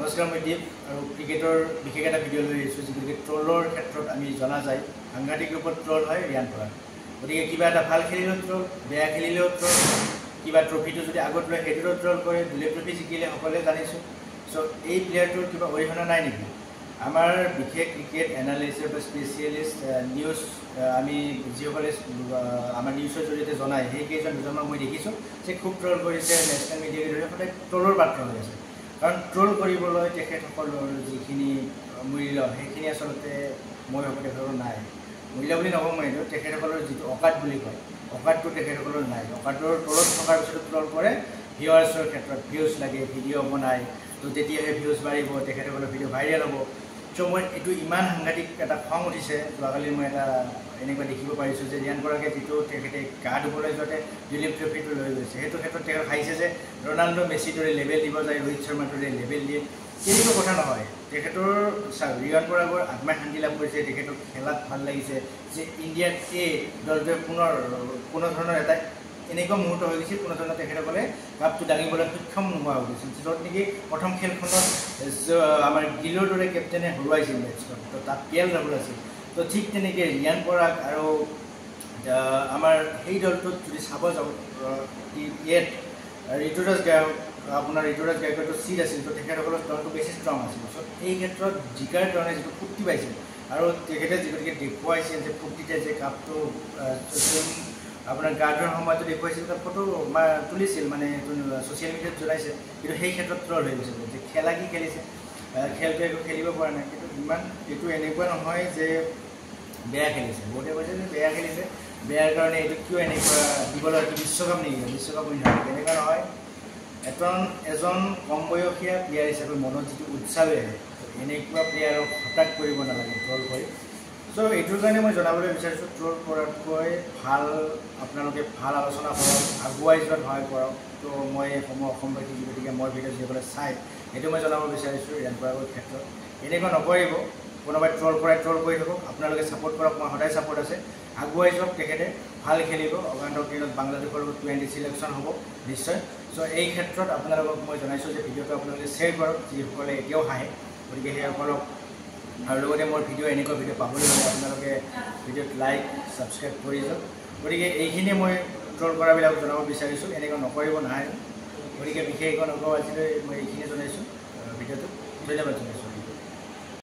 নমস্কাৰ, মই দীপ আৰু ক্ৰিকেটৰ বিশেষ এটা ভিডিঅ' লৈ আহিছোঁ যিটো ট্ৰলৰ ক্ষেত্ৰত আমি জনা যায় সাংঘাতিক ৰূপত ট্ৰল হয় ৰিয়ান পৰাগ। গতিকে কিবা এটা ভাল খেলিলেও ট্ৰল, বেয়া খেলিলেও ট্ৰল, কিবা ট্ৰফিটো যদি আগত লয় সেইটোতো ট্ৰল কৰে, দুলেপ ট্ৰফি জিকিলে সকলোৱে জানিছোঁ। চ' এই প্লেয়াৰটোৰ কিবা অৰিহণা নাই নেকি? আমাৰ বিশেষ ক্ৰিকেট এনালিষ্ট বা স্পেচিয়েলিষ্ট নিউজ আমি যিসকলে আমাৰ নিউজৰ জৰিয়তে জনায় সেইকেইজন দুজনক মই দেখিছোঁ যে খুব ট্ৰল কৰিছে, নেশ্যনেল মিডিয়াকে ধৰি সদায় ট্ৰলৰ পাত্ৰ হৈ আছে। কাৰণ ট্ৰল কৰিবলৈ তেখেতসকলৰ যিখিনি মূল্য সেইখিনি আচলতে মই ভাবোঁ তেখেতৰ নাই। মূল্য বুলি নকওঁ মই এইটো, তেখেতসকলৰ যিটো অকাত বুলি কয় অকাতটো তেখেতসকলৰ নাই। অকাতৰ তলত থকাৰ পিছতো ট্ৰল কৰে ভিউৱাৰ্ছৰ ক্ষেত্ৰত, ভিউজ লাগে, ভিডিঅ' বনায়, তো তেতিয়াহে ভিউজ বাঢ়িব, তেখেতসকলৰ ভিডিঅ' ভাইৰেল হ'ব। চ' মই এইটো ইমান সাংঘাতিক এটা খং উঠিছে। যোৱাকালি মই এটা এনেকুৱা দেখিব পাৰিছোঁ যে ৰিয়ান পৰাগে যিটো তেখেতে গা ধুবলৈ যাওঁতে দুলেপ ট্ৰফিটো লৈ গৈছে, সেইটো ক্ষেত্ৰত তেখেত খাইছে যে ৰনাল্ডো মেছিৰ দৰে লেভেল দিব যায়, ৰোহিত শৰ্মাৰ দৰে লেভেল দিয়ে, তেনেকুৱা কথা নহয়। তেখেতৰ ৰিয়ান পৰাগৰ আত্মাই শান্তি লাভ কৰিছে, তেখেতক খেলাত ভাল লাগিছে যে ইণ্ডিয়াত এই দলটোৱে কোনো ধৰণৰ এটা এনেকুৱা মুহূৰ্ত হৈ গৈছিল, কোনো ধৰণৰ তেখেতসকলে কাপটো দাঙিবলৈ সক্ষম নোহোৱা হৈ গৈছিল, য'ত নেকি প্ৰথম খেলখনত আমাৰ গিলৰ দৰে কেপ্টেইনে হৰুৱাইছিল মেটছখন, তো তাত কেএল ৰাহুল আছিল। তো ঠিক তেনেকৈ ৰিয়ান পৰাগ আৰু আমাৰ সেই দলটোত যদি চাব যাওঁ ইয়াত ঋতুৰাজ গায়ক, আপোনাৰ ঋতুৰাজ গায়কৰটো চিট আছিল, তো তেখেতসকলৰ দলটো বেছি ষ্ট্ৰং আছিল। চ' এই ক্ষেত্ৰত জিকাৰ কাৰণে যিটো ফূৰ্তি পাইছিল আৰু তেখেতে যিগতিকে দেখুৱাইছিল যে ফূৰ্তিতে যে কাপটো আপোনাৰ গা ধোৱাৰ সময়তো দেখুৱাইছিল, তাত ফটো তুলিছিল, মানে ছ'চিয়েল মিডিয়াত জনাইছে, কিন্তু সেই ক্ষেত্ৰত ট্ৰল হৈ গৈছিল যে খেলা কি খেলিছে, খেলটো একো খেলিব পৰা নাই। কিন্তু এইটো এনেকুৱা নহয় যে বেয়া খেলিছে, বহুতে কৈছে যে বেয়া খেলিছে, বেয়াৰ কাৰণে এইটো কিয় এনেকুৱা দিবলৈ বিশ্বকাপ নেকি, বিশ্বকাপ বুলি নহয়, তেনেকুৱা নহয়। এজন কম বয়সীয়া প্লেয়াৰ হিচাপে মনত যিটো উৎসাহ আহে, এনেকুৱা প্লেয়াৰক হঠাৎ কৰিব নালাগে ট্ৰল কৰি। চ' এইটোৰ কাৰণে মই জনাবলৈ বিচাৰিছোঁ ট্ৰল কৰাতকৈ ভাল আপোনালোকে ভাল আলোচনা কৰক, আগুৱাই যোৱাত সহায় কৰক। তো মই অসমবাসী গতিকে মই ভিডিঅ' যিসকলে চাই সেইটো মই জনাব বিচাৰিছোঁ ৰিয়ান পৰাগৰ ক্ষেত্ৰত এনেকুৱা নকৰিব। কোনোবাই ট্ৰল কৰাই ট্ৰল কৰি থাকক, আপোনালোকে ছাপোৰ্ট কৰক, মই সদায় ছাপোৰ্ট আছে, আগুৱাই যাওক, তেখেতে ভাল খেলিব। অগান্তক দিনত বাংলাদেশৰ লগত T20 ছিলেকশ্যন হ'ব নিশ্চয়। চ' এই ক্ষেত্ৰত আপোনালোকক মই জনাইছোঁ যে ভিডিঅ'টো আপোনালোকে শ্বেয়াৰ কৰক, যিসকলে এতিয়াও হাঁহে, গতিকে সেইসকলক। আৰু লগতে মোৰ ভিডিঅ' এনেকুৱা ভিডিঅ' পাবলৈ হ'লে আপোনালোকে ভিডিঅ'ত লাইক ছাবস্ক্ৰাইব কৰি যাওক। গতিকে এইখিনিয়ে মই ট্ৰল কৰাবিলাকক জনাব বিচাৰিছোঁ, এনেকুৱা নকৰিব নাহে। গতিকে বিশেষ একো নকওঁ, আজিলৈ মই এইখিনিয়ে জনাইছোঁ ভিডিঅ'টো। ধন্যবাদ জনাইছোঁ।